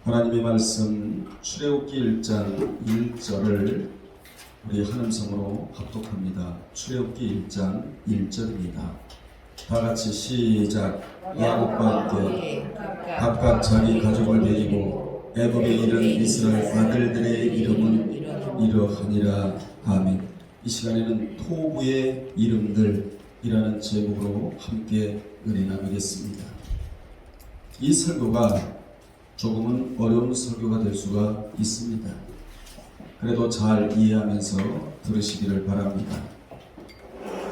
하나님의 말씀 출애굽기 1장 1절을 우리 한음성으로 합독합니다. 출애굽기 1장 1절입니다. 다같이 시작. 야곱과 함께 각각 자기 가족을 데리고 애굽에 이른 이스라엘 아들들의 이름은 이러하니라. 아멘. 이 시간에는 토부의 이름들이라는 제목으로 함께 은혜 나누겠습니다. 이 설교가 조금은 어려운 설교가 될 수가 있습니다. 그래도 잘 이해하면서 들으시기를 바랍니다.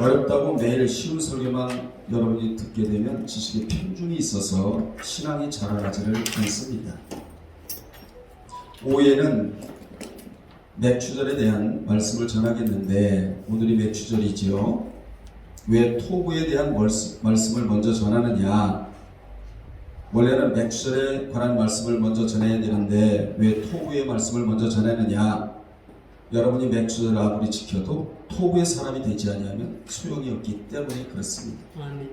어렵다고 매일 쉬운 설교만 여러분이 듣게 되면 지식의 편중이 있어서 신앙이 자라나지를 않습니다. 오후에는 맥추절에 대한 말씀을 전하겠는데 오늘이 맥추절이지요. 왜 토부에 대한 말씀을 먼저 전하느냐? 원래는 맥추절에 관한 말씀을 먼저 전해야 되는데 왜 토부의 말씀을 먼저 전하느냐? 여러분이 맥추절을 아무리 지켜도 토부의 사람이 되지 아니하면 소용이 없기 때문에 그렇습니다. 아멘.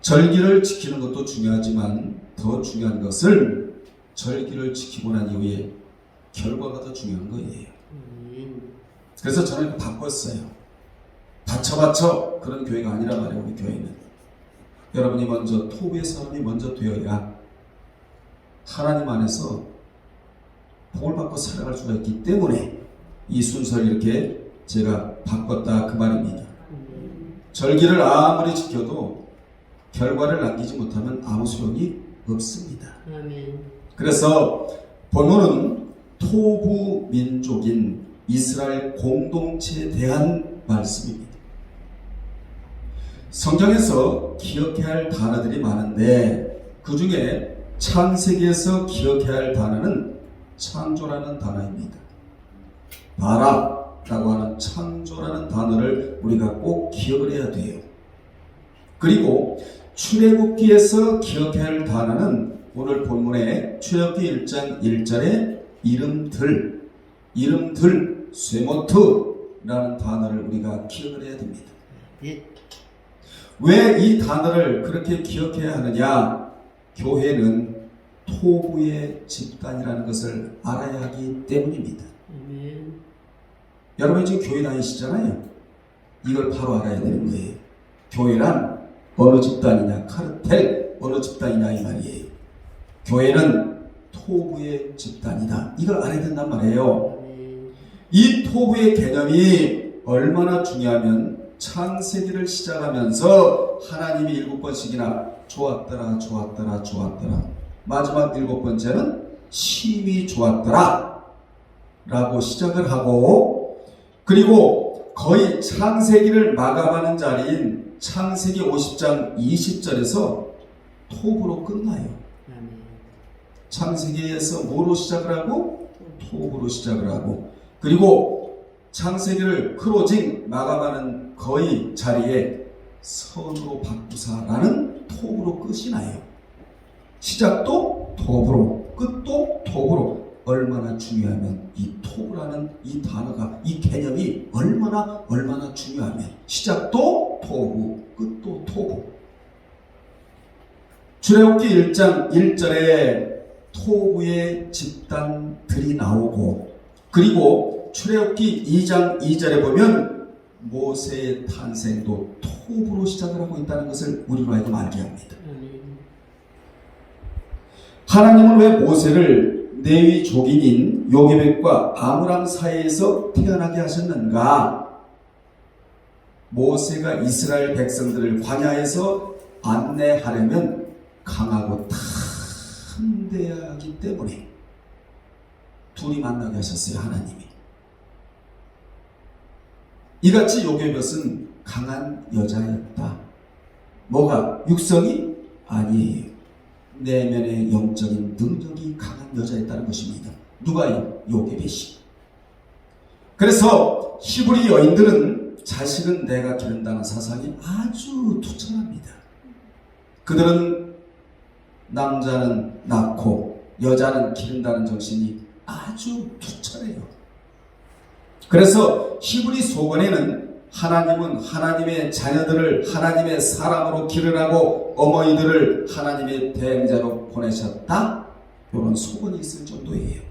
절기를 지키는 것도 중요하지만 더 중요한 것은 절기를 지키고 난 이후에 결과가 더 중요한 거예요. 그래서 저는 바꿨어요. 받쳐 그런 교회가 아니란 말이에요. 우리 교회는 여러분이 먼저 토부의 사람이 먼저 되어야 하나님 안에서 복을 받고 살아갈 수가 있기 때문에 이 순서를 이렇게 제가 바꿨다 그 말입니다. 절기를 아무리 지켜도 결과를 남기지 못하면 아무 소용이 없습니다. 그래서 본문은 토부 민족인 이스라엘 공동체에 대한 말씀입니다. 성경에서 기억해야 할 단어들이 많은데 그 중에 창세기에서 기억해야 할 단어는 창조라는 단어입니다. 바라라고 하는 창조라는 단어를 우리가 꼭 기억을 해야 돼요. 그리고 출애굽기에서 기억해야 할 단어는 오늘 본문의 출애굽기 1장 1절의 이름들 쇠모트라는 단어를 우리가 기억을 해야 됩니다. 왜 이 단어를 그렇게 기억해야 하느냐? 교회는 토부의 집단이라는 것을 알아야 하기 때문입니다. 여러분이 지금 교회 다니시잖아요. 이걸 바로 알아야 되는 거예요. 교회란 어느 집단이냐, 카르텔 어느 집단이냐 이 말이에요. 교회는 토부의 집단이다. 이걸 알아야 된단 말이에요. 이 토부의 개념이 얼마나 중요하면 창세기를 시작하면서 하나님이 7번씩이나 좋았더라 마지막 7번째는 심히 좋았더라 라고 시작을 하고, 그리고 거의 창세기를 마감하는 자리인 창세기 50장 20절에서 토부로 끝나요. 창세기에서 뭐로 시작을 하고? 토부로 시작을 하고, 그리고 창세기를 클로징 마감하는 거의 자리에 선으로 바꾸사라는 토부로 끝이 나요. 시작도 토부로, 끝도 토부로. 얼마나 중요하면 이 토부라는 이 단어가, 이 개념이 얼마나 중요하면 시작도 토부, 끝도 토부. 출애굽기 1장 1절에 토부의 집단들이 나오고, 그리고 출애굽기 2장 2절에 보면 모세의 탄생도 토부로 시작을 하고 있다는 것을 우리로 하여금 알게 합니다. 하나님은 왜 모세를 레위 족인인 요게벳과 아므람 사이에서 태어나게 하셨는가? 모세가 이스라엘 백성들을 광야에서 안내하려면 강하고 담대해야 하기 때문에 둘이 만나게 하셨어요. 하나님이. 이같이 요게벳은 강한 여자였다. 뭐가? 육성이? 아니에요. 내면의 영적인 능력이 강한 여자였다는 것입니다. 누가요? 요게벳이. 그래서 히브리 여인들은 자식은 내가 기른다는 사상이 아주 투철합니다. 그들은 남자는 낳고 여자는 기른다는 정신이 아주 투철해요. 그래서 히브리 속언에는 하나님은 하나님의 자녀들을 하나님의 사람으로 기르라고 어머니들을 하나님의 대행자로 보내셨다. 이런 소문이 있을 정도예요.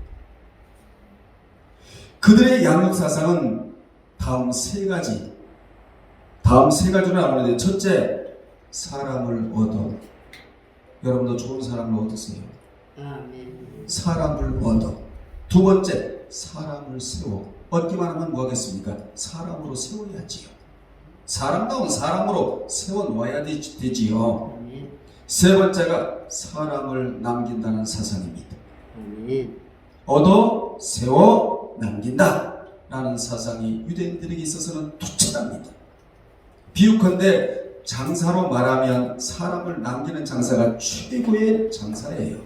그들의 양육 사상은 다음 세 가지로 나오는데, 첫째, 사람을 얻어. 여러분도 좋은 사람을 얻으세요. 아멘. 사람을 얻어. 두 번째, 사람을 세워. 얻기만 하면 뭐 하겠습니까? 사람으로 세워야지요. 사람다운 사람으로 세워놓아야 되지요. 아멘. 세 번째가 사람을 남긴다는 사상입니다. 아멘. 얻어, 세워, 남긴다 라는 사상이 유대인들에게 있어서는 투철합니다. 비유컨대 장사로 말하면 사람을 남기는 장사가 최고의 장사예요.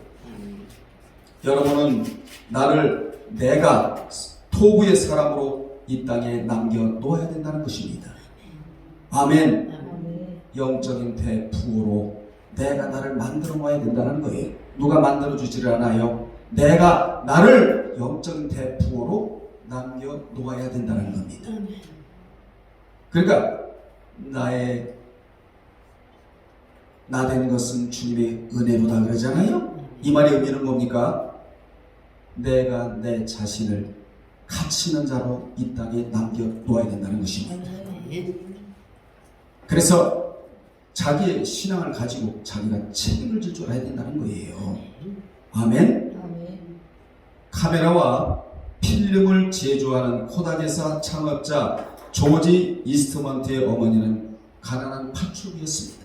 여러분은 내가 토부의 사람으로 이 땅에 남겨놓아야 된다는 것입니다. 아멘. 영적인 대부호로 내가 나를 만들어 놓아야 된다는 거예요. 누가 만들어 주지를 않아요. 내가 나를 영적인 대부호로 남겨 놓아야 된다는 겁니다. 그러니까 나 된 것은 주님의 은혜로다 그러잖아요. 이 말의 의미는 뭡니까? 내가 내 자신을 가치 있는 자로 이 땅에 남겨 놓아야 된다는 것입니다. 그래서 자기의 신앙을 가지고 자기가 책임을 질 줄 알아야 된다는 거예요. 아멘. 카메라와 필름을 제조하는 코닥회사 창업자 조지 이스트먼트의 어머니는 가난한 파출부였습니다.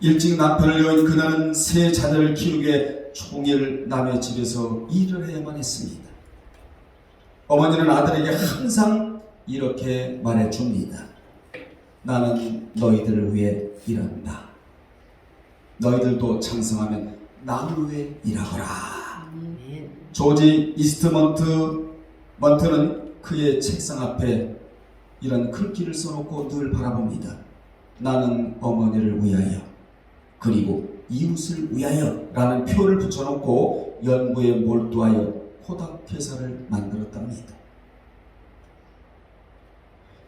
일찍 남편을 여인 그녀는 세 자녀를 키우기에 종일 남의 집에서 일을 해야만 했습니다. 어머니는 아들에게 항상 이렇게 말해줍니다. 나는 너희들을 위해 일한다. 너희들도 창성하면 나를 위해 일하거라. 조지 이스트먼트는 그의 책상 앞에 이런 글귀를 써놓고 늘 바라봅니다. 나는 어머니를 위하여 그리고 이웃을 위하여 라는 표를 붙여놓고 연구에 몰두하여 코닥 회사를 만들었답니다.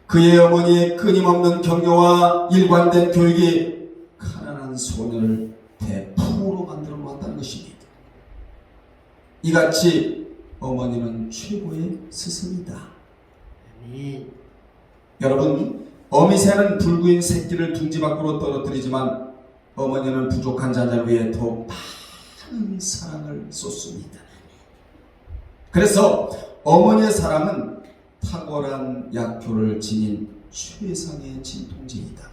그의 어머니의 끊임없는 격려와 일관된 교육이 가난한 소녀를 대부로 만들어 놓았다는 것입니다. 이같이 어머니는 최고의 스승이다. 아멘. 여러분, 어미새는 불구인 새끼를 둥지 밖으로 떨어뜨리지만 어머니는 부족한 자녀를 위해 더 많은 사랑을 쏟습니다. 그래서 어머니의 사랑은 탁월한 약효를 지닌 최상의 진통제이다.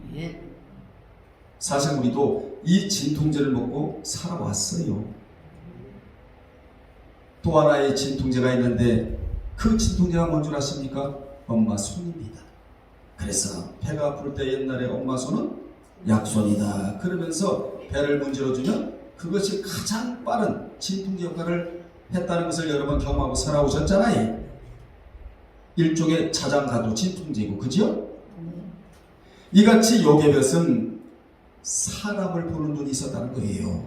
아멘. 사실 우리도 이 진통제를 먹고 살아왔어요. 또 하나의 진통제가 있는데 그 진통제가 뭔 줄 아십니까? 엄마 손입니다. 그래서 배가 아플 때 옛날에 엄마 손은 약손이다 그러면서 배를 문질러주면 그것이 가장 빠른 진통제 역할을 했다는 것을 여러 번 경험하고 살아오셨잖아요. 일종의 자장가도 진통제이고, 그죠? 이같이 요게벳은 사람을 보는 눈이 있었다는 거예요.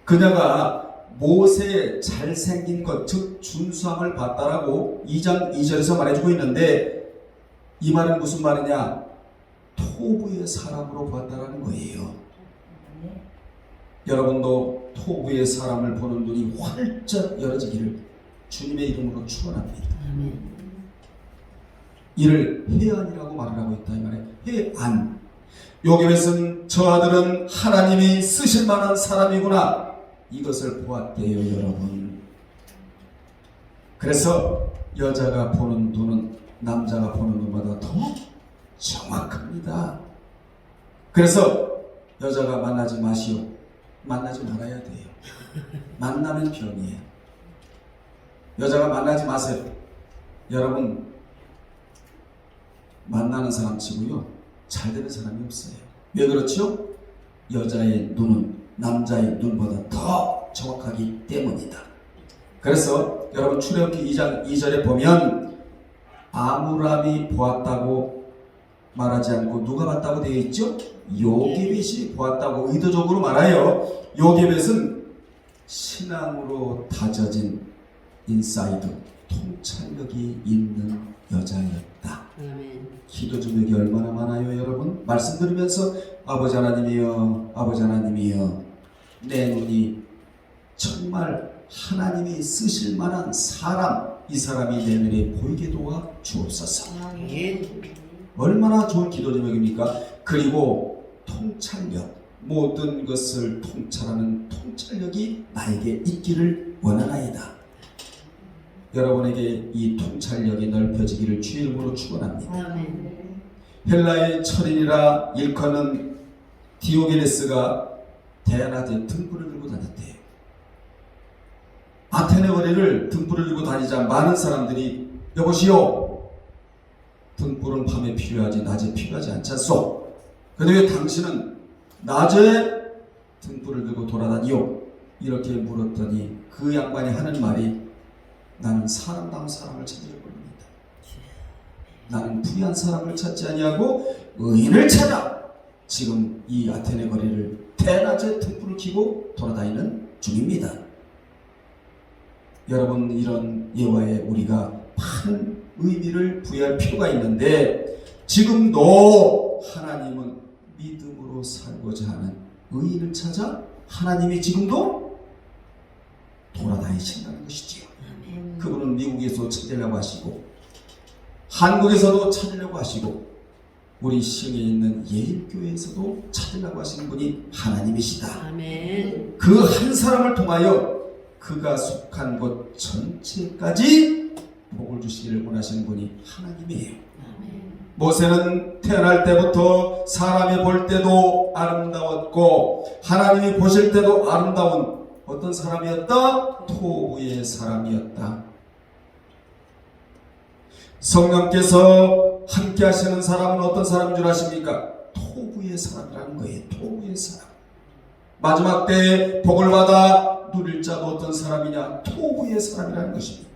그녀가 모세의 잘생긴 것, 즉 준수함을 봤다라고 2장 2절에서 말해주고 있는데, 이 말은 무슨 말이냐? 토부의 사람으로 봤다라는 거예요. 여러분도 토부의 사람을 보는 눈이 활짝 열어지기를 주님의 이름으로 축원합니다. 이를 해안이라고 말을 하고 있다 이 말이에요. 해안. 요게벳은 저 아들은 하나님이 쓰실 만한 사람이구나, 이것을 보았대요, 여러분. 그래서 여자가 보는 눈은 남자가 보는 눈보다 더 정확합니다. 그래서 여자가 만나지 마시오. 만나지 말아야 돼요. 만나면 병이에요. 여자가 만나지 마세요. 여러분, 만나는 사람 치고요, 잘 되는 사람이 없어요. 왜 그렇죠? 여자의 눈은 남자의 눈보다 더 정확하기 때문이다. 그래서 여러분 출애굽기 2장 2절에 보면 아므람이 보았다고 말하지 않고 누가 봤다고 되어 있죠? 요게벳이 보았다고 의도적으로 말하여 요게벳은 신앙으로 다져진 인사이드, 통찰력이 있는 여자였다. 아멘. 기도 중력이 얼마나 많아요, 여러분? 말씀 들으면서 아버지 하나님이여, 아버지 하나님이여, 내 눈이 정말 하나님이 쓰실 만한 사람, 이 사람이 내 눈에 보이게 도와 주옵소서. 아멘. 얼마나 좋은 기도 제목입니까? 그리고 통찰력, 모든 것을 통찰하는 통찰력이 나에게 있기를 원하나이다. 여러분에게 이 통찰력이 넓혀지기를 주의 이름으로 축원합니다. 아멘. 헬라의 철인이라 일컫는 디오게네스가 대낮에 등불을 들고 다녔대요. 아테네 거리를 등불을 들고 다니자 많은 사람들이 여보시오, 등불은 밤에 필요하지 낮에 필요하지 않잖소. 그런데 왜 당신은 낮에 등불을 들고 돌아다니요? 이렇게 물었더니 그 양반이 하는 말이, 나는 사람다운 사람을 찾으려고 합니다. 나는 부유한 사람을 찾지 아니하고 의인을 찾아 지금 이 아테네 거리를 대낮에 등불을 켜고 돌아다니는 중입니다. 여러분, 이런 예화에 우리가 많은 의미를 부여할 필요가 있는데, 지금도 하나님은 믿음으로 살고자 하는 의인을 찾아 하나님이 지금도 돌아다니신다는 것이지요. 그분은 미국에서 찾으려고 하시고 한국에서도 찾으려고 하시고 우리 시흥에 있는 예일교회에서도 찾으려고 하시는 분이 하나님이시다. 아멘. 그 한 사람을 통하여 그가 속한 곳 전체까지 복을 주시기를 원하시는 분이 하나님이에요. 모세는 태어날 때부터 사람이 볼 때도 아름다웠고 하나님이 보실 때도 아름다운 어떤 사람이었다? 토부의 사람이었다. 성령께서 함께 하시는 사람은 어떤 사람인 줄 아십니까? 토부의 사람이라는 거예요. 토부의 사람. 마지막 때에 복을 받아 누릴 자도 어떤 사람이냐? 토부의 사람이라는 것입니다.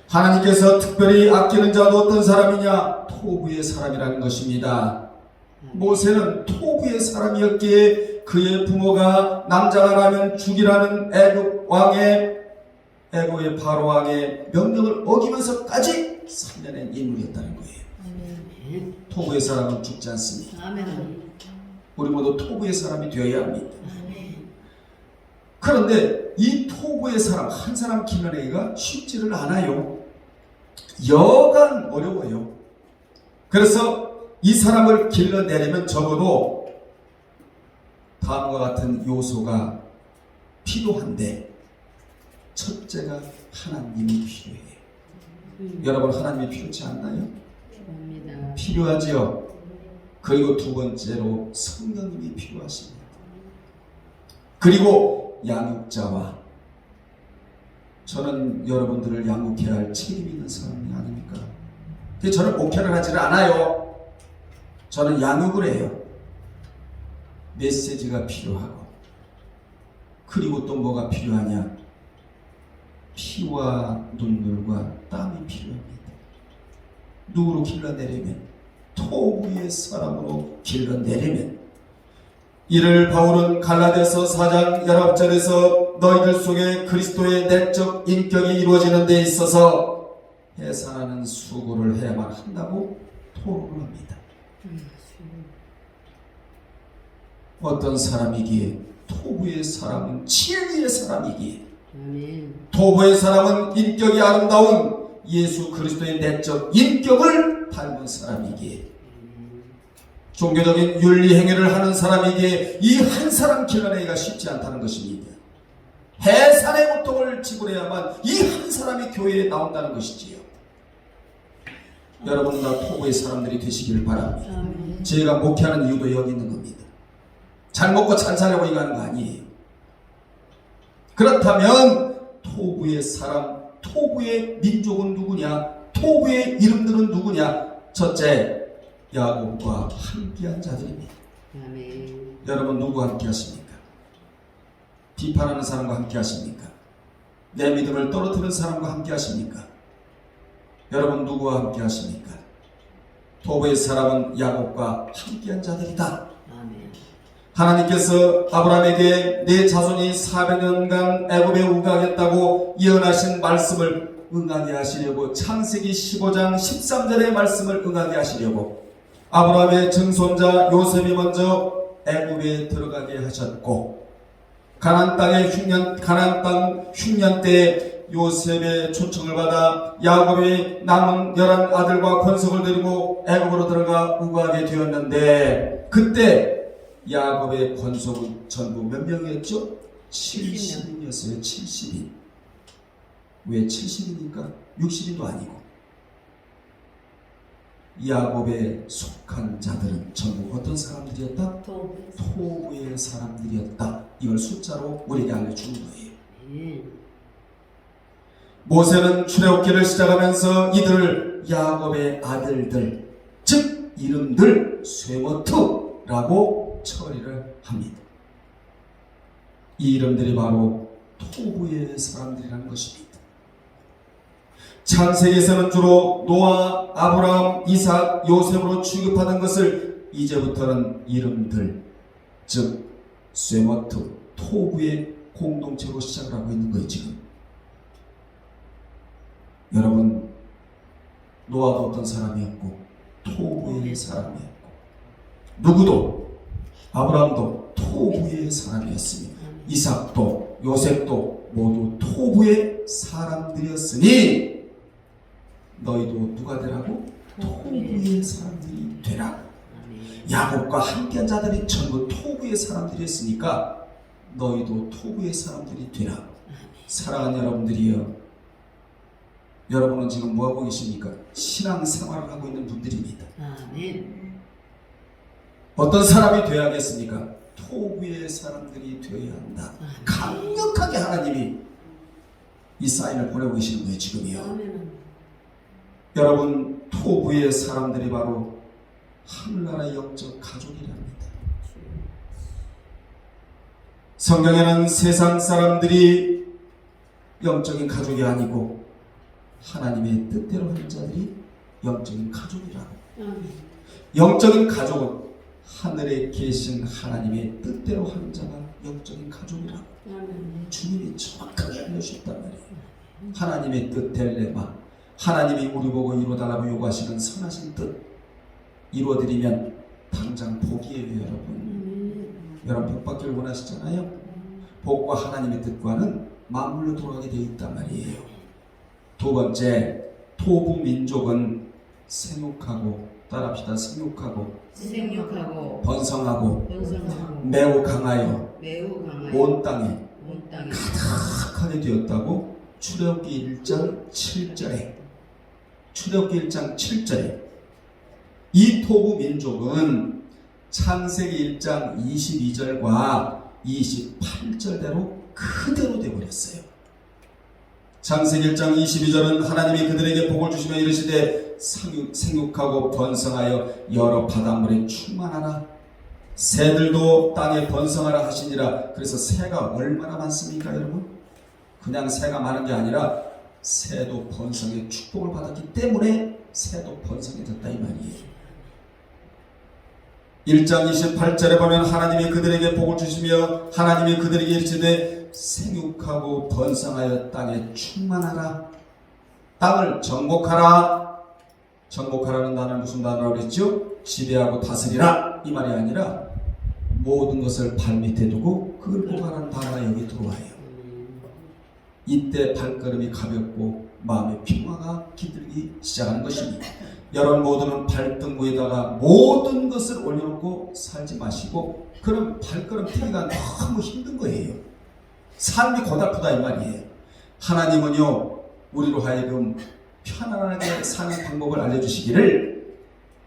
하나님께서 특별히 아끼는 자도 어떤 사람이냐? 토부의 사람이라는 것입니다. 모세는 토부의 사람이었기에 그의 부모가 남자가 나면 죽이라는 애굽의 바로 왕의 명령을 어기면서까지 살려낸 인물이었다는 거예요. 아멘. 토부의 사람은 죽지 않습니다. 아멘. 우리 모두 토부의 사람이 되어야 합니다. 아멘. 그런데 이 토부의 사람 한 사람 길러내기가 쉽지를 않아요. 여간 어려워요. 그래서 이 사람을 길러내려면 적어도 다음과 같은 요소가 필요한데, 첫째가 하나님이 필요해요. 여러분, 하나님이 필요치 않나요? 합니다. 필요하지요. 그리고 두 번째로 성령님이 필요하십니다. 그리고 양육자와, 저는 여러분들을 양육해야 할 책임 있는 사람이 아닙니까? 저는 목회를 하지를 않아요. 저는 양육을 해요. 메시지가 필요하고, 그리고 또 뭐가 필요하냐? 피와 눈물과 땀이 필요합니다. 누구로 길러내려면? 토부의 사람으로 길러내려면. 이를 바울은 갈라디아서 4장 19절에서 너희들 속에 그리스도의 내적 인격이 이루어지는 데 있어서 해산하는 수고를 해야만 한다고 토론을 합니다. 어떤 사람이기에? 토부의 사람은 진리의 사람이기에, 아멘. 토부의 사람은 인격이 아름다운 예수 그리스도의 내적 인격을 닮은 사람이기에, 종교적인 윤리 행위를 하는 사람이기에 이 한 사람 길러내기가 쉽지 않다는 것입니다. 해산의 고통을 지불해야만 이 한 사람이 교회에 나온다는 것이지요. 여러분 다 토부의 사람들이 되시기를 바랍니다. 아멘. 제가 목회하는 이유도 여기 있는 겁니다. 잘 먹고 잘 살려고 이거 하는 거 아니에요. 그렇다면 토부의 사람, 토부의 민족은 누구냐? 토부의 이름들은 누구냐? 첫째, 야곱과 함께한 자들입니다. 아멘. 여러분, 누구와 함께 하십니까? 비판하는 사람과 함께 하십니까? 내 믿음을 떨어뜨리는 사람과 함께 하십니까? 여러분, 누구와 함께 하십니까? 토부의 사람은 야곱과 함께한 자들이다. 아멘. 하나님께서 아브라함에게 내 자손이 400년간 애굽에 우가하겠다고 예언하신 말씀을 응하게 하시려고 창세기 15장 13절의 말씀을 응하게 하시려고 아브라함의 증손자 요셉이 먼저 애굽에 들어가게 하셨고 가나안 땅 흉년 때에 요셉의 초청을 받아 야곱의 남은 11 아들과 권속을 데리고 애굽으로 들어가 우거하게 되었는데 그때 야곱의 권속은 전부 몇 명이었죠? 70인이었어요. 70인. 왜 70이니까 60인도 아니고 야곱에 속한 자들은 전부 어떤 사람들이었다? 토부의 사람들이었다. 이걸 숫자로 우리에게 알려주는 거예요. 모세는 출애굽기를 시작하면서 이들을 야곱의 아들들, 즉 이름들 쇠모트라고 처리를 합니다. 이 이름들이 바로 토부의 사람들이라는 것입니다. 창세기에서는 주로 노아, 아브라함, 이삭, 요셉으로 취급하는 것을 이제부터는 이름들, 즉 쇠모트, 토부의 공동체로 시작을 하고 있는 거예요. 지금 여러분, 노아도 어떤 사람이었고 토부의 사람이었고 누구도 아브라함도 토부의 사람이었으니 이삭도 요셉도 모두 토부의 사람들이었으니 너희도 누가 되라고? 토부의 사람들이 되라. 야곱과 함께한 자들이 전부 토부의 사람들이었으니까 너희도 토부의 사람들이 되라. 사랑하는 여러분들이여, 여러분은 지금 뭐하고 계십니까? 신앙생활을 하고 있는 분들입니다. 어떤 사람이 되어야겠습니까? 토부의 사람들이 되어야 한다. 강력하게 하나님이 이 사인을 보내고 계시는 거예요. 지금이요. 여러분, 토부의 사람들이 바로 하늘나라의 영적 가족이랍니다. 성경에는 세상 사람들이 영적인 가족이 아니고 하나님의 뜻대로 하는 자들이 영적인 가족이라고. 영적인 가족은 하늘에 계신 하나님의 뜻대로 하는 자가 영적인 가족이라고. 주님이 정확하게 알려주셨단 말이에요. 하나님의 뜻 델레마, 하나님이 우리 보고 이루어달라고 요구하시는 선하신 뜻 이루어드리면 당장 복이에요. 여러분 복 받기를 원하시잖아요. 복과 하나님의 뜻과는 맞물려 돌아가게 되어 있단 말이에요. 두 번째, 토부 민족은 생육하고, 따라합시다. 생육하고 번성하고 매우 강하여 온 땅에 가득하게 되었다고 출애굽기 1장 7절에 이 토부 민족은 창세기 1장 22절과 28절대로 그대로 되어버렸어요. 창세기 1장 22절은 하나님이 그들에게 복을 주시며 이르시되 생육하고 번성하여 여러 바닷물에 충만하라. 새들도 땅에 번성하라 하시니라. 그래서 새가 얼마나 많습니까, 여러분? 그냥 새가 많은 게 아니라 새도 번성의 축복을 받았기 때문에 새도 번성해졌다 이 말이에요. 1장 28절에 보면 하나님이 그들에게 복을 주시며 하나님이 그들에게 이르시되 생육하고 번성하여 땅에 충만하라. 땅을 정복하라. 정복하라는 단어는 무슨 단어라고 그랬죠? 지배하고 다스리라 이 말이 아니라 모든 것을 발밑에 두고 끌고 가라는 단어가 여기 들어와요. 이때 발걸음이 가볍고 마음의 평화가 깃들기 시작하는 것입니다. 여러분 모두는 발등부에다가 모든 것을 올려놓고 살지 마시고 그럼 발걸음 뛰기가 너무 힘든 거예요. 삶이 고달프다 이 말이에요. 하나님은요 우리로 하여금 편안하게 사는 방법을 알려주시기를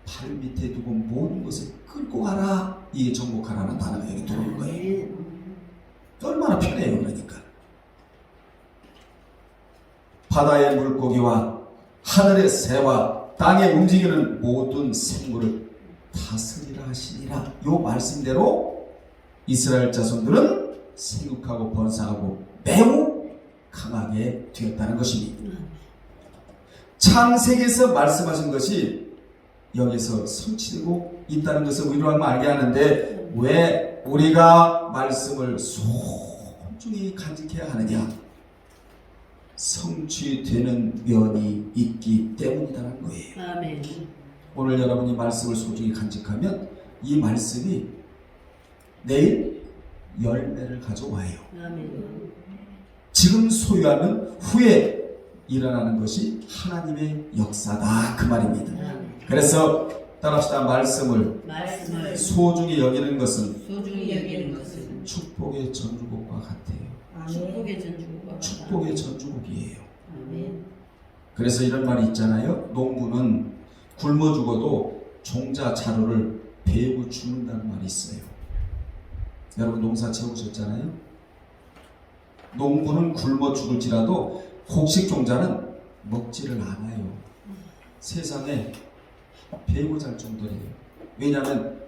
발밑에 두고 모든 것을 끌고 가라. 이게 정복하라는 단어가 여기 들어오는 거예요. 얼마나 편해요. 그러니까 바다의 물고기와 하늘의 새와 땅에 움직이는 모든 생물을 다스리라 하시니라. 요 말씀대로 이스라엘 자손들은 생육하고 번성하고 매우 강하게 되었다는 것입니다. 창세기에서 말씀하신 것이 여기서 성취되고 있다는 것을 우리로 하면 알게 하는데 왜 우리가 말씀을 소중히 간직해야 하느냐? 성취되는 면이 있기 때문이라는 거예요. 아멘. 오늘 여러분이 말씀을 소중히 간직하면 이 말씀이 내일 열매를 가져와요. 아멘. 지금 소유하면 후에 일어나는 것이 하나님의 역사다 그 말입니다. 아멘. 그래서 따라합시다. 말씀을 말씀을 소중히 여기는 것은 소중히 여기는 것은 축복의 전주곡과 같아요. 축복의 전주가 축복의 전주곡이에요. 아멘. 그래서 이런 말이 있잖아요. 농부는 굶어 죽어도 종자 자루를 베고 죽는다는 말이 있어요. 여러분 농사 지어보셨잖아요. 농부는 굶어 죽을지라도 곡식 종자는 먹지를 않아요. 세상에 베고 잘 정도예요. 왜냐하면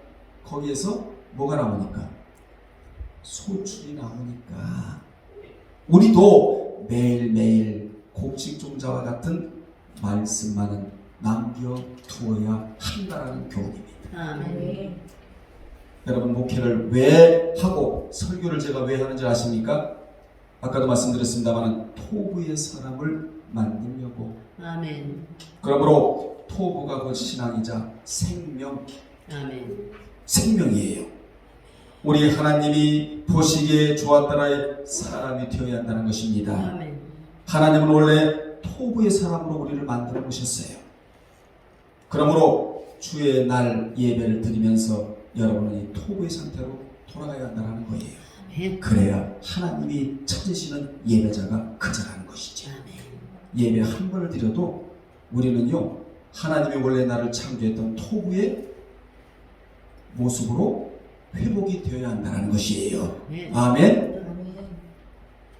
거기에서 뭐가 나오니까? 소출이 나오니까. 우리도 매일매일 곡식 종자와 같은 말씀만은 남겨두어야 한다라는 교훈입니다. 아멘. 여러분 목회를 왜 하고 설교를 제가 왜 하는지 아십니까? 아까도 말씀드렸습니다만 토부의 사람을 만들려고. 아멘. 그러므로 토부가 그 신앙이자 아멘. 생명이에요. 우리 하나님이 보시기에 좋았더라의 사람이 되어야 한다는 것입니다. 아멘. 하나님은 원래 토부의 사람으로 우리를 만들어 보셨어요. 그러므로 주의 날 예배를 드리면서 여러분은 이 토부의 상태로 돌아가야 한다는 거예요. 아멘. 그래야 하나님이 찾으시는 예배자가 그자라는 것이죠. 아멘. 예배 한 번을 드려도 우리는요, 하나님이 원래 나를 창조했던 토부의 모습으로 회복이 되어야 한다는 것이에요. 아멘. 아멘.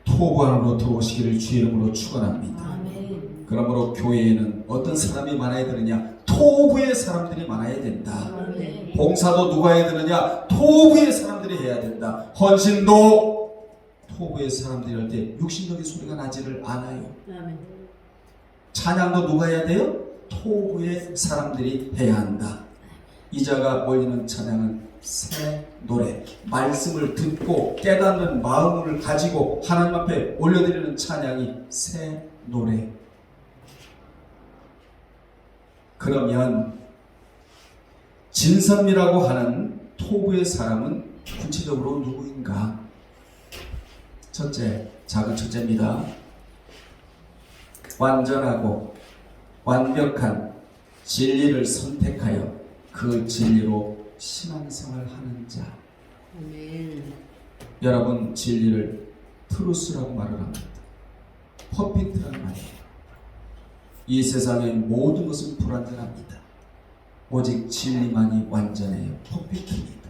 토부 안으로 들어오시기를 주의 이름으로 축원합니다. 아멘. 그러므로 교회에는 어떤 사람이 많아야 되느냐? 토부의 사람들이 많아야 된다. 아멘. 봉사도 누가 해야 되느냐? 토부의 사람들이 해야 된다. 헌신도 토부의 사람들이 할 때 육신적인 소리가 나지를 않아요. 아멘. 찬양도 누가 해야 돼요? 토부의 사람들이 해야 한다. 이자가 올리는 찬양은 새 노래, 말씀을 듣고 깨닫는 마음을 가지고 하나님 앞에 올려드리는 찬양이 새 노래. 그러면 진선미라고 하는 토부의 사람은 구체적으로 누구인가? 첫째, 작은 첫째입니다. 완전하고 완벽한 진리를 선택하여 그 진리로 신앙생활 하는 자. 아멘. 여러분 진리를 트루스라고 말을 합니다. 퍼펙트란 말이에요. 이 세상의 모든 것은 불완전합니다. 오직 진리만이 완전해요. 퍼펙트입니다.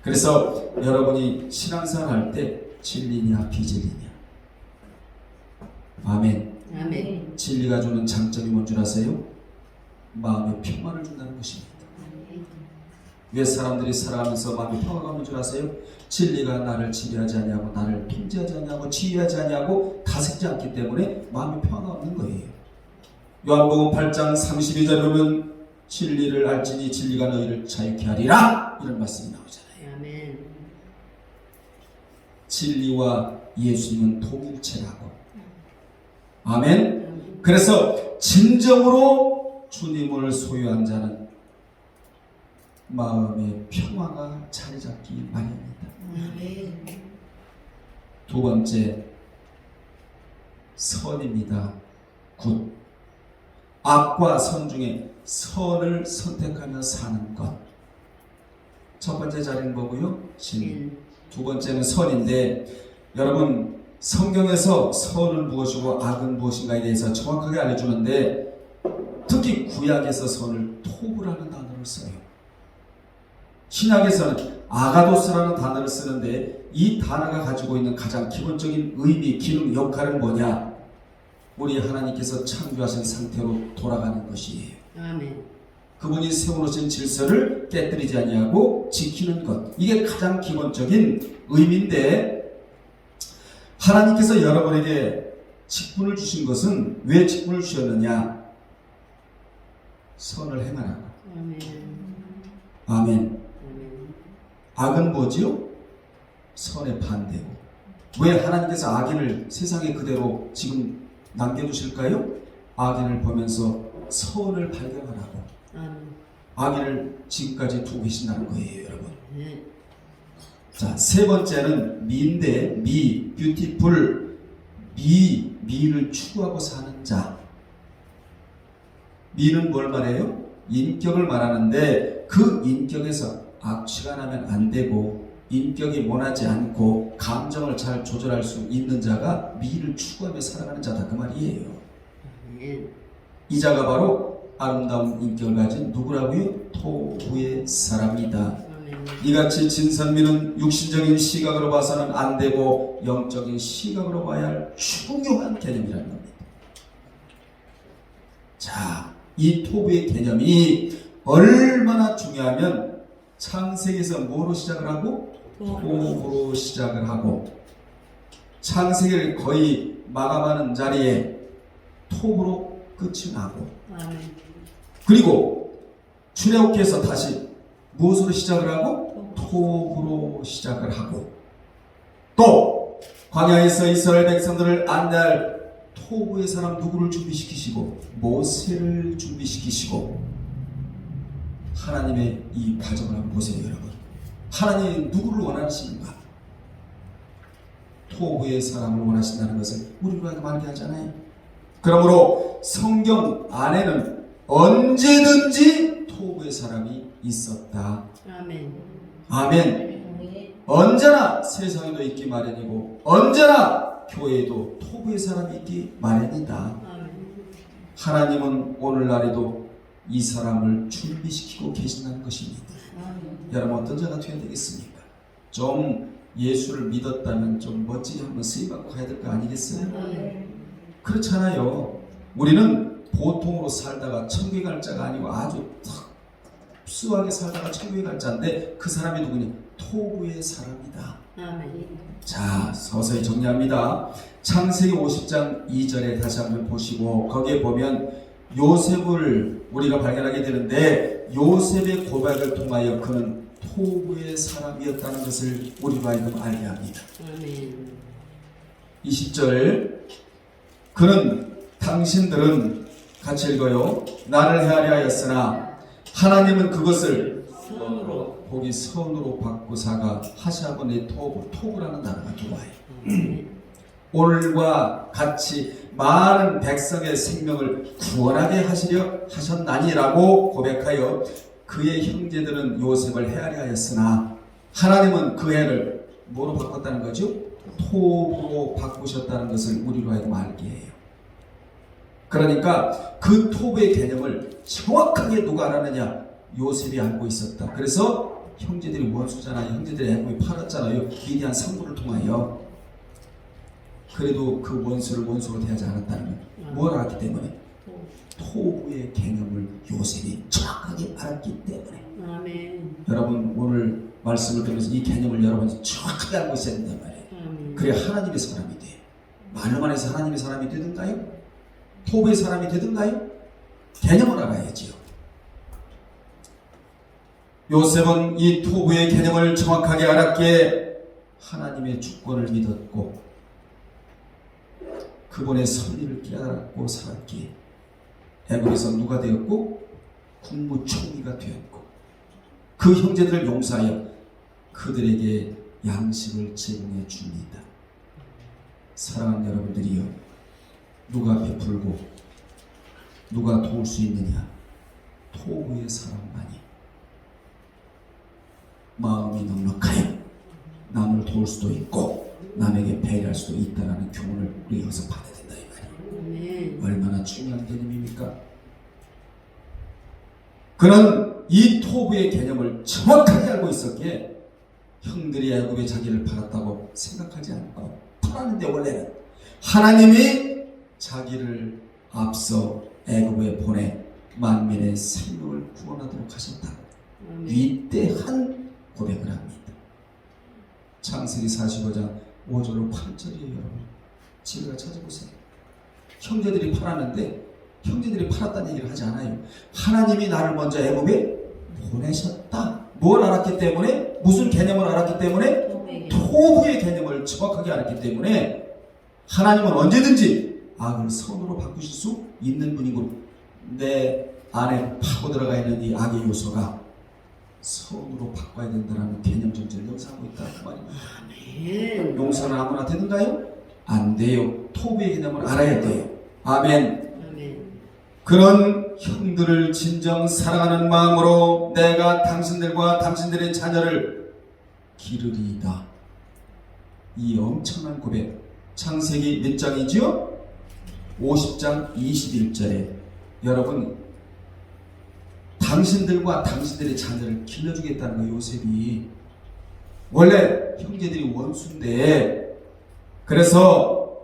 그래서 여러분이 신앙생활 할 때 진리냐 비진리냐. 아멘. 아멘. 진리가 주는 장점이 뭔 줄 아세요? 마음의 평안을 준다는 것입니다. 왜 사람들이 살아가면서 마음의 평화가 없는 줄 아세요? 진리가 나를 지배하지 않냐고, 나를 통제하지 않냐고, 지휘하지 않냐고 다스리지 않기 때문에 마음의 평화가 없는 거예요. 요한복음 8장 32절에 보면 진리를 알지니 진리가 너희를 자유케 하리라, 이런 말씀이 나오잖아요. 아멘. 진리와 예수님은 동일체라고. 아멘. 그래서 진정으로 주님을 소유한 자는 마음의 평화가 자리 잡기 마련입니다. 아멘. 두 번째, 선입니다. 굿. 악과 선 중에 선을 선택하며 사는 것. 첫 번째 자리는 뭐고요? 진. 두 번째는 선인데, 여러분 성경에서 선은 무엇이고 악은 무엇인가에 대해서 정확하게 알려주는데, 특히 구약에서 선을 토브라는 단어를 써요. 신약에서는 아가도스라는 단어를 쓰는데, 이 단어가 가지고 있는 가장 기본적인 의미, 기능, 역할은 뭐냐? 우리 하나님께서 창조하신 상태로 돌아가는 것이에요. 아멘. 그분이 세워놓으신 질서를 깨뜨리지 아니하고 지키는 것, 이게 가장 기본적인 의미인데, 하나님께서 여러분에게 직분을 주신 것은 왜 직분을 주셨느냐? 선을 행하라고. 아멘. 아멘. 아멘. 악은 뭐지요? 선의 반대고. 왜 하나님께서 악인을 세상에 그대로 지금 남겨두실까요? 악인을 보면서 선을 발견하라고. 아멘. 악인을 지금까지 두고 계신다는 거예요, 여러분. 네. 자, 세 번째는 미인데, 뷰티풀, 미를 추구하고 사는 자. 미는 뭘 말해요? 인격을 말하는데 그 인격에서 악취가 나면 안 되고 인격이 모나지 않고 감정을 잘 조절할 수 있는 자가 미를 추구하며 살아가는 자다 그 말이에요. 아멘. 이 자가 바로 아름다운 인격을 가진 누구라고요? 토부의 사람이다. 아멘. 이같이 진선미는 육신적인 시각으로 봐서는 안 되고 영적인 시각으로 봐야 할 중요한 개념이라는 겁니다. 자, 이 토부의 개념이 얼마나 중요하면 창세기에서 뭐로 시작을 하고? 토부로 시작을 하고 창세기를 거의 마감하는 자리에 토부로 끝이 나고 아멘. 그리고 출애굽기에서 다시 무엇으로 시작을 하고? 토부로 시작을 하고 또 광야에서 이스라엘 백성들을 안내할 토부의 사람 누구를 준비시키시고 모세를 준비시키시고 하나님의 이 과정을 한번 보세요, 여러분. 하나님이 누구를 원하시는가? 토부의 사람을 원하신다는 것을 우리가 말하게 하잖아요. 그러므로 성경 안에는 언제든지 토부의 사람이 있었다. 아멘. 아멘. 언제나 세상에도 있기 마련이고 언제나 교회에도 토부의 사람이 있기 마련이다. 아멘. 하나님은 오늘날에도 이 사람을 준비시키고 계신다는 것입니다. 아멘. 여러분 어떤 자가 되어야 되겠습니까? 좀 예수를 믿었다면 좀 멋지게 한번 쓰임받고 가야 될 거 아니겠어요? 아멘. 그렇잖아요. 우리는 보통으로 살다가 천국에 갈 자가 아니고 아주 특수하게 살다가 천국에 갈 자인데 그 사람이 누구니? 토부의 사람이다. 아멘. 자, 서서히 정리합니다. 창세기 50장 2절에 다시 한번 보시고 거기에 보면 요셉을 우리가 발견하게 되는데 요셉의 고백을 통하여 그는 토부의 사람이었다는 것을 우리가 알게 합니다. 아멘. 20절 그는 당신들은 같이 읽어요. 나를 헤아려 하였으나 하나님은 그것을 선으로. 거기 선으로 바꾸사가 하샤본의 토부라는 단어가 들어와요. 오늘과 같이 많은 백성의 생명을 구원하게 하시려 하셨나니라고 고백하여 그의 형제들은 요셉을 헤아려 하였으나 하나님은 그 해를 뭐로 바꿨다는 거죠? 토부로 바꾸셨다는 것을 우리로 하여금 알게 해요. 그러니까 그 토부의 개념을 정확하게 누가 알았느냐? 요셉이 알고 있었다. 그래서 형제들이 원수잖아요. 형제들이 애굽에 팔았잖아요. 미디안 상부를 통하여. 그래도 그 원수를 원수로 대하지 않았다는 건 뭘 알았기 때문에? 토부의 개념을 요셉이 정확하게 알았기 때문에. 아멘. 여러분 오늘 말씀을 들으면서 이 개념을 여러분이 정확하게 알고 있어야 된단 말이에요. 아멘. 그래야 하나님의 사람이 돼요. 말로만 해서 하나님의 사람이 되든가요? 토부의 사람이 되든가요? 개념을 알아야지요. 요셉은 이 토부의 개념을 정확하게 알았기에 하나님의 주권을 믿었고 그분의 선의를 깨달았고 살았기에 애굽에서 누가 되었고 국무총리가 되었고 그 형제들을 용서하여 그들에게 양식을 제공해 줍니다. 사랑하는 여러분들이요, 누가 베풀고 누가 도울 수 있느냐? 토부의 사람만이. 마음이 넉넉하여 남을 도울 수도 있고 남에게 배려할 수도 있다는 교훈을 우리 여기서 받아야 된다 이 말이에요. 얼마나 중요한 개념입니까? 그는 이 토부의 개념을 정확하게 알고 있었기에 형들이 애굽에 자기를 팔았다고 생각하지 않고 팔았는데 원래는 하나님이 자기를 앞서 애굽에 보내 만민의 생명을 구원하도록 하셨다고 위대한 고백을 합니다. 창세기 45장 5절로 8절이에요. 여러분 집에 가 찾아보세요. 형제들이 팔았는데 형제들이 팔았다는 얘기를 하지 않아요. 하나님이 나를 먼저 애굽에 보내셨다. 뭘 알았기 때문에? 무슨 개념을 알았기 때문에? 토부의 개념을 정확하게 알았기 때문에 하나님은 언제든지 악을 선으로 바꾸실 수 있는 분이고, 내 안에 파고 들어가 있는 이 악의 요소가 선으로 바꿔야 된다는 개념 전제를 역사하고 있다는 말입니다. 아멘. 용서는 아무나 되는가요? 안 돼요. 토부의 개념을 알아야 돼요. 아멘. 아멘. 그런 형들을 진정 사랑하는 마음으로 내가 당신들과 당신들의 자녀를 기르리이다. 이 엄청난 고백, 창세기 몇 장이지요? 50장 21절에 여러분, 당신들과 당신들의 자녀를 길러주겠다는 거. 요셉이 원래 형제들이 원수인데, 그래서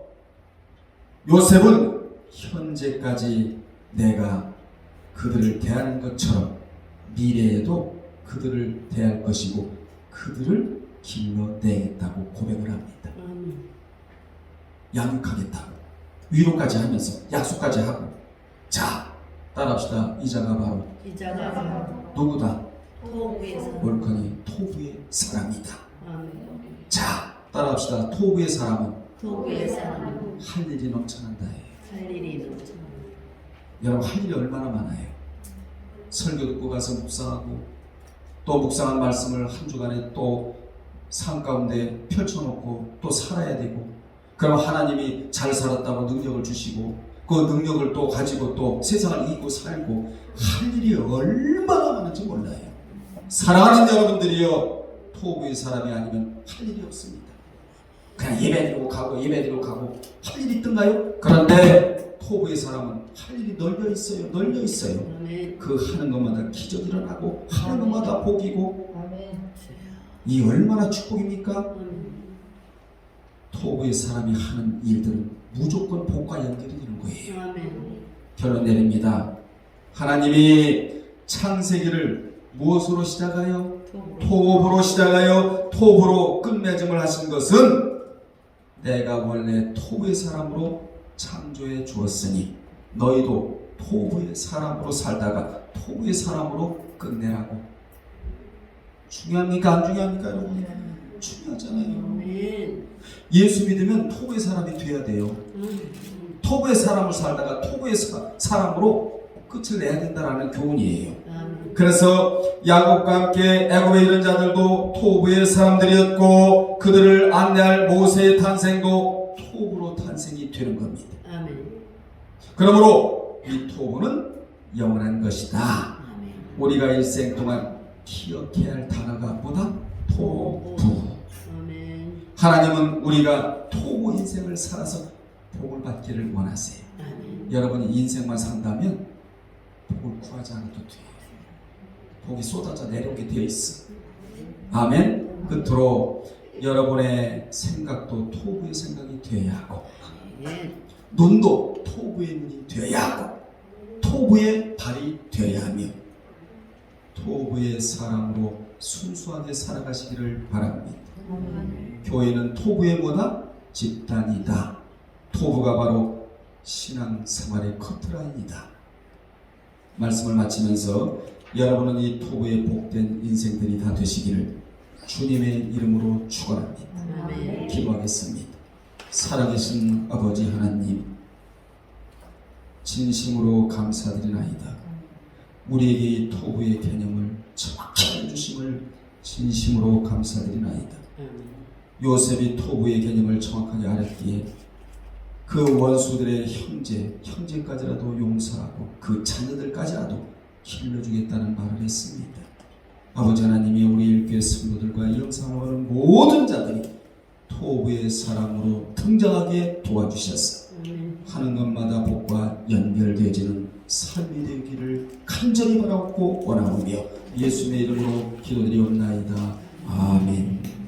요셉은 현재까지 내가 그들을 대하는 것처럼 미래에도 그들을 대할 것이고 그들을 길러내겠다고 고백을 합니다. 양육하겠다고 위로까지 하면서 약속까지 하고. 자, 따라합시다. 이자가 바로 이자가 누구다? 토부에서. 옳거니 토부의 사람이다. 아멘. 자, 따라합시다. 토부의 사람은 토부의 사람은 할 일이 넘쳐난다. 할 일이 넘쳐. 여러분, 할 일이 얼마나 많아요. 설교 듣고 가서 묵상하고 또 묵상한 말씀을 한 주간에 또 삶 가운데 펼쳐놓고 또 살아야 되고, 그럼 하나님이 잘 살았다고 능력을 주시고 그 능력을 또 가지고 또 세상을 이기고 살고, 할 일이 얼마나 많은지 몰라요. 사랑하는 여러분들이요, 토부의 사람이 아니면 할 일이 없습니다. 그냥 예배드리고 가고 예배드리고 가고 할 일이 있던가요? 그런데 토부의 사람은 할 일이 널려 있어요. 널려 있어요. 아멘. 그 하는 것마다 기적 일어나고 하는 것마다 복이고. 아멘. 이 얼마나 축복입니까? 아멘. 토부의 사람이 하는 일들은 무조건 복과 연결이 되는 거예요. 아멘. 결론 내립니다. 하나님이 창세기를 무엇으로 시작하여? 토부로 시작하여 토부로 끝맺음을 하신 것은 내가 원래 토부의 사람으로 창조해 주었으니 너희도 토부의 사람으로 살다가 토부의 사람으로 끝내라고. 중요합니까? 안 중요합니까, 여러분? 중요하잖아요. 아멘. 예수 믿으면 토부의 사람이 돼야 돼요. 토부의 사람을 살다가 토부의 사람으로 끝을 내야 된다는 교훈이에요. 아멘. 그래서 야곱과 함께 애굽에 이른 자들도 토부의 사람들이었고 그들을 안내할 모세의 탄생도 토부로 탄생이 되는 겁니다. 아멘. 그러므로 이 토부는 영원한 것이다. 아멘. 우리가 일생 동안 기억해야 할 단어가 뭐다? 토부. 아멘. 하나님은 우리가 토부 인생을 살아서 복을 받기를 원하세요. 아멘. 여러분이 인생만 산다면 복을 구하지 않아도 돼요. 복이 쏟아져 내려오게 되어 있어. 아멘. 끝으로 여러분의 생각도 토부의 생각이 되어야 하고, 아멘. 눈도 토부의 눈이 되어야 하고, 토부의 발이 되어야 하며, 토부의 사람으로 순수하게 살아가시기를 바랍니다. 교회는 토부의 뭐다? 집단이다. 토부가 바로 신앙생활의 커트라인이다. 말씀을 마치면서 여러분은 이 토부의 복된 인생들이 다 되시기를 주님의 이름으로 축원합니다. 아멘. 기도하겠습니다. 살아계신 아버지 하나님, 진심으로 감사드리나이다. 우리에게 이 토부의 개념을 정확히 해주심을 진심으로 감사드리나이다. 아멘. 요셉이 토부의 개념을 정확하게 알았기에 그 원수들의 형제까지라도 용서하고 그 자녀들까지라도 길러주겠다는 말을 했습니다. 아버지 하나님이 우리 일교회 성도들과 영상하는 모든 자들이 토부의 사람으로 등장하게 도와주셔서 하는 것마다 복과 연결되어지는 삶이 되기를 간절히 바라고 원하오며 예수님의 이름으로 기도드리옵나이다. 아멘.